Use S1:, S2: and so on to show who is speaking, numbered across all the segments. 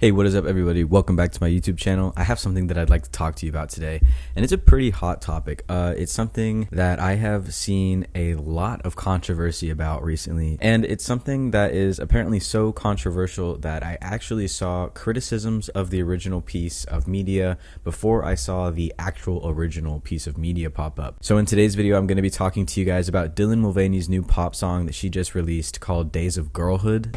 S1: Hey, what is up everybody? Welcome back to my YouTube channel. I have something that I'd like to talk to you about today, and it's a pretty hot topic. It's something that I have seen a lot of controversy about recently, and it's something that is apparently so controversial that I actually saw criticisms of the original piece of media before I saw the actual original piece of media pop up. So in today's video, I'm going to be talking to you guys about Dylan Mulvaney's new pop song that she just released called Days of Girlhood.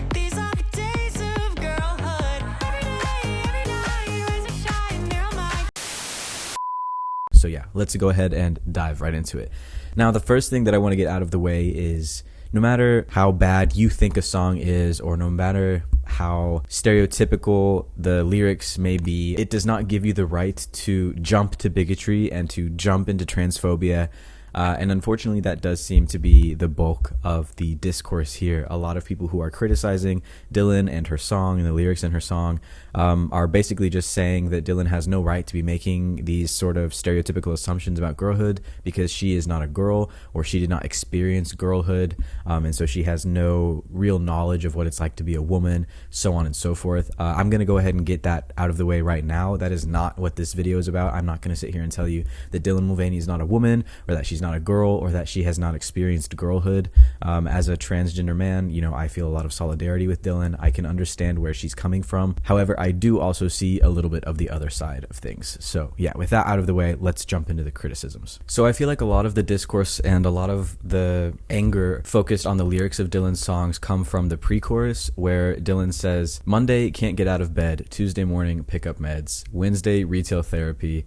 S1: So yeah, let's go ahead and dive right into it. Now, the first thing that I want to get out of the way is no matter how bad you think a song is, or no matter how stereotypical the lyrics may be, it does not give you the right to jump to bigotry and to jump into transphobia. And unfortunately, that does seem to be the bulk of the discourse here. A lot of people who are criticizing Dylan and her song and the lyrics in her song are basically just saying that Dylan has no right to be making these sort of stereotypical assumptions about girlhood because she is not a girl, or she did not experience girlhood, and so she has no real knowledge of what it's like to be a woman, so on and so forth. I'm going to go ahead and get that out of the way right now. That is not what this video is about. I'm not going to sit here and tell you that Dylan Mulvaney is not a woman, or that she's not a girl, or that she has not experienced girlhood. As a transgender man, you know, I feel a lot of solidarity with Dylan. I can understand where she's coming from. However, I do also see a little bit of the other side of things. So yeah, with that out of the way, let's jump into the criticisms. So I feel like a lot of the discourse and a lot of the anger focused on the lyrics of Dylan's songs come from the pre-chorus, where Dylan says, Monday, can't get out of bed. Tuesday morning, pick up meds. Wednesday, retail therapy.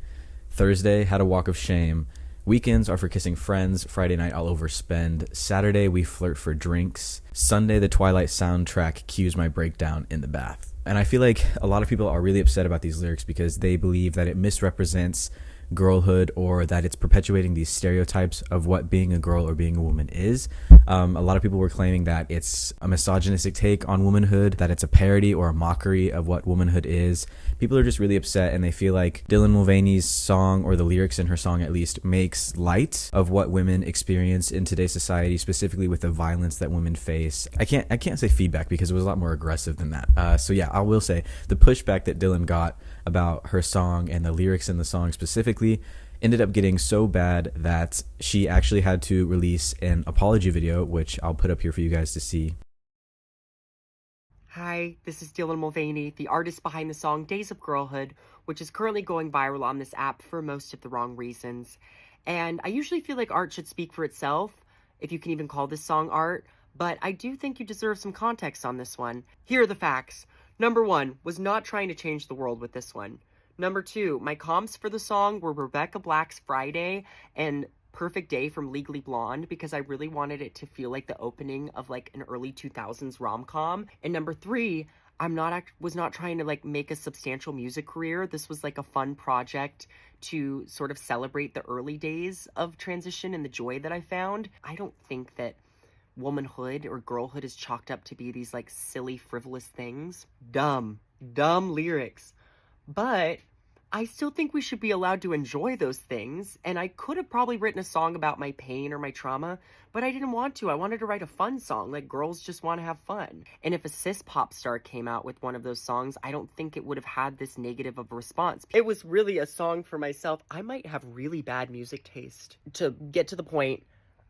S1: Thursday, had a walk of shame. Weekends are for kissing friends. Friday night, I'll overspend. Saturday, we flirt for drinks. Sunday, the Twilight soundtrack cues my breakdown in the bath. And I feel like a lot of people are really upset about these lyrics because they believe that it misrepresents girlhood, or that it's perpetuating these stereotypes of what being a girl or being a woman is. A lot of people were claiming that it's a misogynistic take on womanhood, that it's a parody or a mockery of what womanhood is. People are just really upset, and they feel like Dylan Mulvaney's song, or the lyrics in her song at least, makes light of what women experience in today's society, specifically with the violence that women face. I can't say feedback because it was a lot more aggressive than that. So yeah, I will say the pushback that Dylan got about her song and the lyrics in the song specifically ended up getting so bad that she actually had to release an apology video, which I'll put up here for you guys to see.
S2: Hi, this is Dylan Mulvaney, the artist behind the song Days of Girlhood, which is currently going viral on this app for most of the wrong reasons. And I usually feel like art should speak for itself, if you can even call this song art, but I do think you deserve some context on this one. Here are the facts. Number 1, was not trying to change the world with this one. Number 2, my comps for the song were Rebecca Black's Friday and Perfect Day from Legally Blonde, because I really wanted it to feel like the opening of like an early 2000s rom-com. And number 3, was not trying to like make a substantial music career. This was like a fun project to sort of celebrate the early days of transition and the joy that I found. I don't think that womanhood or girlhood is chalked up to be these like silly, frivolous things. Dumb lyrics. But I still think we should be allowed to enjoy those things, and I could have probably written a song about my pain or my trauma, but I didn't want to. I wanted to write a fun song, like girls just want to have fun. And if a cis pop star came out with one of those songs, I don't think it would have had this negative of a response. It was really a song for myself. I might have really bad music taste. To get to the point,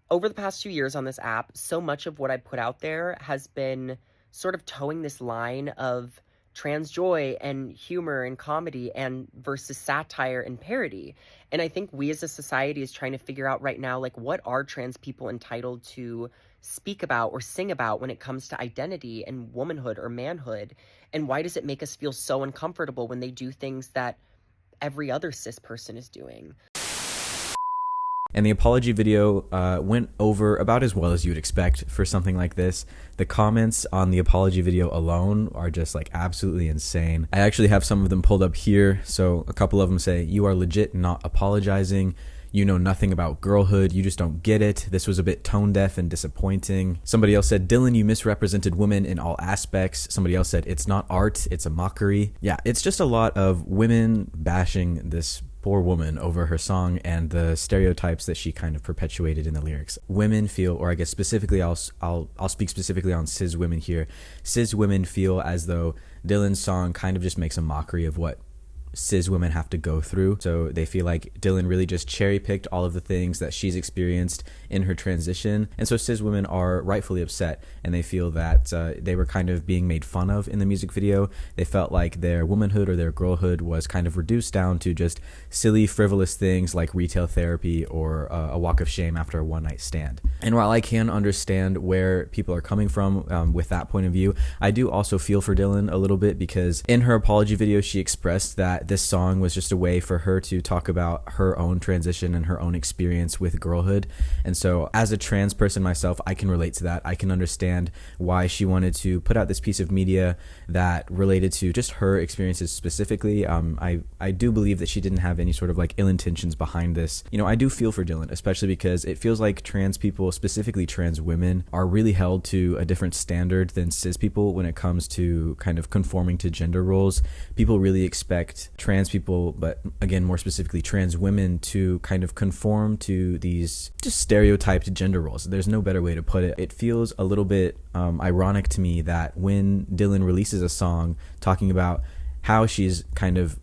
S2: over the past 2 years on this app, so much of what I put out there has been sort of towing this line of trans joy and humor and comedy and versus satire and parody. And I think we as a society is trying to figure out right now, like, what are trans people entitled to speak about or sing about when it comes to identity and womanhood or manhood? And why does it make us feel so uncomfortable when they do things that every other cis person is doing?
S1: And the apology video went over about as well as you would expect for something like this. The comments on the apology video alone are just like absolutely insane. I actually have some of them pulled up here. So a couple of them say, "You are legit not apologizing. You know nothing about girlhood. You just don't get it. This was a bit tone deaf and disappointing." Somebody else said, "Dylan, you misrepresented women in all aspects." Somebody else said, "It's not art, it's a mockery." Yeah, it's just a lot of women bashing this poor woman over her song and the stereotypes that she kind of perpetuated in the lyrics. Women feel, or I guess specifically, I'll speak specifically on cis women here. Cis women feel as though Dylan's song kind of just makes a mockery of what cis women have to go through. So they feel like Dylan really just cherry picked all of the things that she's experienced in her transition, and so cis women are rightfully upset, and they feel that they were kind of being made fun of in the music video. They felt like their womanhood or their girlhood was kind of reduced down to just silly, frivolous things like retail therapy or a walk of shame after a one-night stand. And while I can understand where people are coming from with that point of view, I do also feel for Dylan a little bit, because in her apology video she expressed that this song was just a way for her to talk about her own transition and her own experience with girlhood. And so as a trans person myself, I can relate to that. I can understand why she wanted to put out this piece of media that related to just her experiences specifically. I do believe that she didn't have any sort of like ill intentions behind this. You know, I do feel for Dylan, especially because it feels like trans people, specifically trans women, are really held to a different standard than cis people when it comes to kind of conforming to gender roles. People really expect trans people, but again, more specifically trans women, to kind of conform to these just stereotyped gender roles. There's no better way to put it. It feels a little bit ironic to me that when Dylan releases a song talking about how she's kind of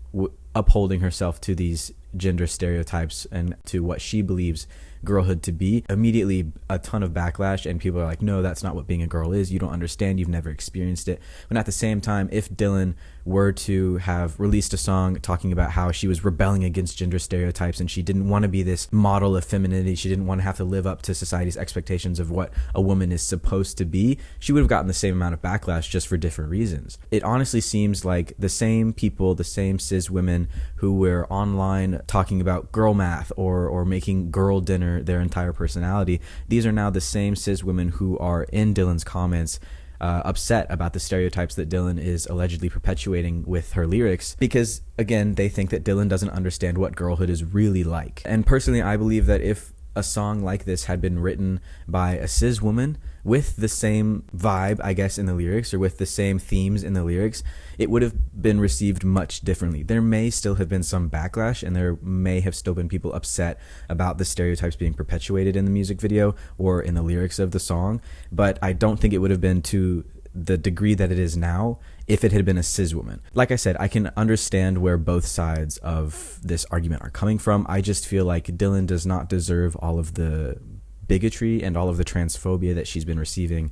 S1: upholding herself to these gender stereotypes and to what she believes girlhood to be, immediately a ton of backlash, and people are like, no, that's not what being a girl is. You don't understand. You've never experienced it. But at the same time, if Dylan were to have released a song talking about how she was rebelling against gender stereotypes and she didn't want to be this model of femininity, she didn't want to have to live up to society's expectations of what a woman is supposed to be, she would have gotten the same amount of backlash, just for different reasons. It honestly seems like the same people, the same cis women who were online talking about girl math or making girl dinner their entire personality, these are now the same cis women who are in Dylan's comments upset about the stereotypes that Dylan is allegedly perpetuating with her lyrics, because again, they think that Dylan doesn't understand what girlhood is really like. And personally, I believe that if a song like this had been written by a cis woman with the same vibe, I guess, in the lyrics, or with the same themes in the lyrics, it would have been received much differently. There may still have been some backlash, and there may have still been people upset about the stereotypes being perpetuated in the music video or in the lyrics of the song, but I don't think it would have been to the degree that it is now if it had been a cis woman. Like I said, I can understand where both sides of this argument are coming from. I just feel like Dylan does not deserve all of the bigotry and all of the transphobia that she's been receiving.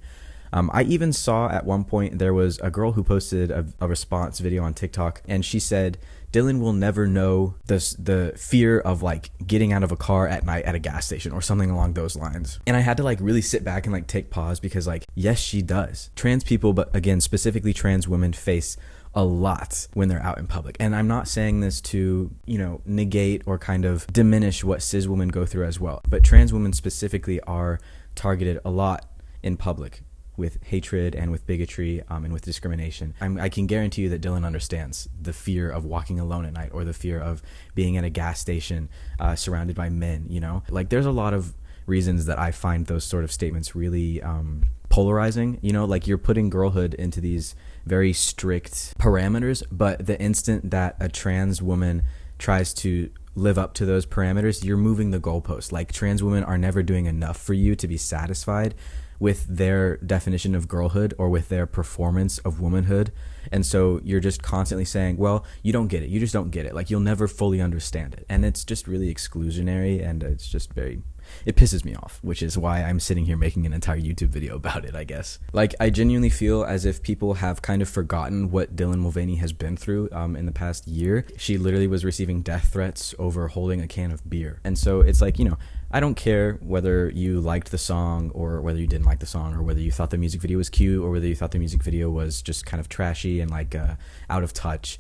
S1: I even saw at one point there was a girl who posted a response video on TikTok, and she said Dylan will never know the fear of like getting out of a car at night at a gas station or something along those lines. And I had to like really sit back and like take pause, because like, yes, she does. Trans people, but again, specifically trans women, face a lot when they're out in public. And I'm not saying this to, you know, negate or kind of diminish what cis women go through as well, but trans women specifically are targeted a lot in public with hatred and with bigotry and with discrimination. I can guarantee you that Dylan understands the fear of walking alone at night, or the fear of being at a gas station surrounded by men, you know? Like, there's a lot of reasons that I find those sort of statements really polarizing, you know? Like, you're putting girlhood into these very strict parameters, but the instant that a trans woman tries to live up to those parameters, you're moving the goalpost. Like, trans women are never doing enough for you to be satisfied with their definition of girlhood or with their performance of womanhood. And so you're just constantly saying, well, you don't get it. You just don't get it. Like, you'll never fully understand it. And it's just really exclusionary, and it's just it pisses me off, which is why I'm sitting here making an entire YouTube video about it, I guess. Like, I genuinely feel as if people have kind of forgotten what Dylan Mulvaney has been through in the past year. She literally was receiving death threats over holding a can of beer. And so it's like, you know, I don't care whether you liked the song or whether you didn't like the song, or whether you thought the music video was cute or whether you thought the music video was just kind of trashy and like out of touch.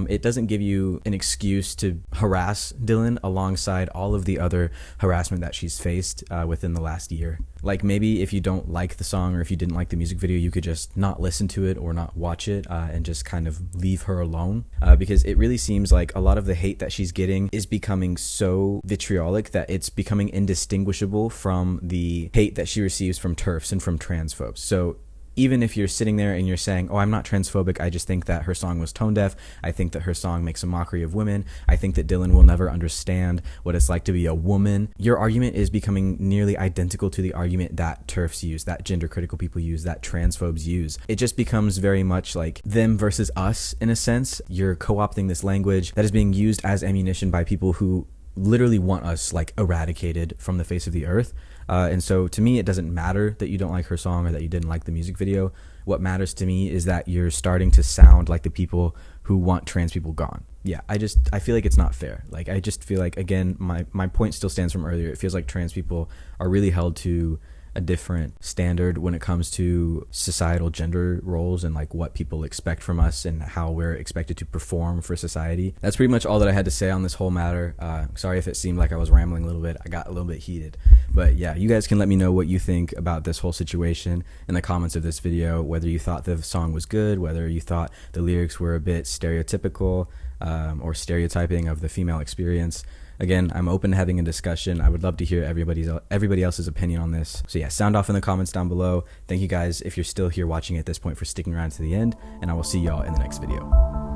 S1: It doesn't give you an excuse to harass Dylan alongside all of the other harassment that she's faced within the last year. Like, maybe if you don't like the song or if you didn't like the music video, you could just not listen to it or not watch it and just kind of leave her alone, because it really seems like a lot of the hate that she's getting is becoming so vitriolic that it's becoming indistinguishable from the hate that she receives from TERFs and from transphobes. So even if you're sitting there and you're saying, oh, I'm not transphobic, I just think that her song was tone deaf, I think that her song makes a mockery of women, I think that Dylan will never understand what it's like to be a woman, your argument is becoming nearly identical to the argument that TERFs use, that gender critical people use, that transphobes use. It just becomes very much like them versus us in a sense. You're co-opting this language that is being used as ammunition by people who literally want us like eradicated from the face of the earth. And so to me, it doesn't matter that you don't like her song or that you didn't like the music video. What matters to me is that you're starting to sound like the people who want trans people gone. Yeah, I feel like it's not fair. Like, I just feel like, again, my point still stands from earlier. It feels like trans people are really held to a different standard when it comes to societal gender roles and like what people expect from us and how we're expected to perform for society. That's pretty much all that I had to say on this whole matter. Sorry if it seemed like I was rambling a little bit. I got a little bit heated. But yeah, you guys can let me know what you think about this whole situation in the comments of this video, whether you thought the song was good, whether you thought the lyrics were a bit stereotypical or stereotyping of the female experience. Again, I'm open to having a discussion. I would love to hear everybody else's opinion on this. So yeah, sound off in the comments down below. Thank you guys, if you're still here watching at this point, for sticking around to the end, and I will see y'all in the next video.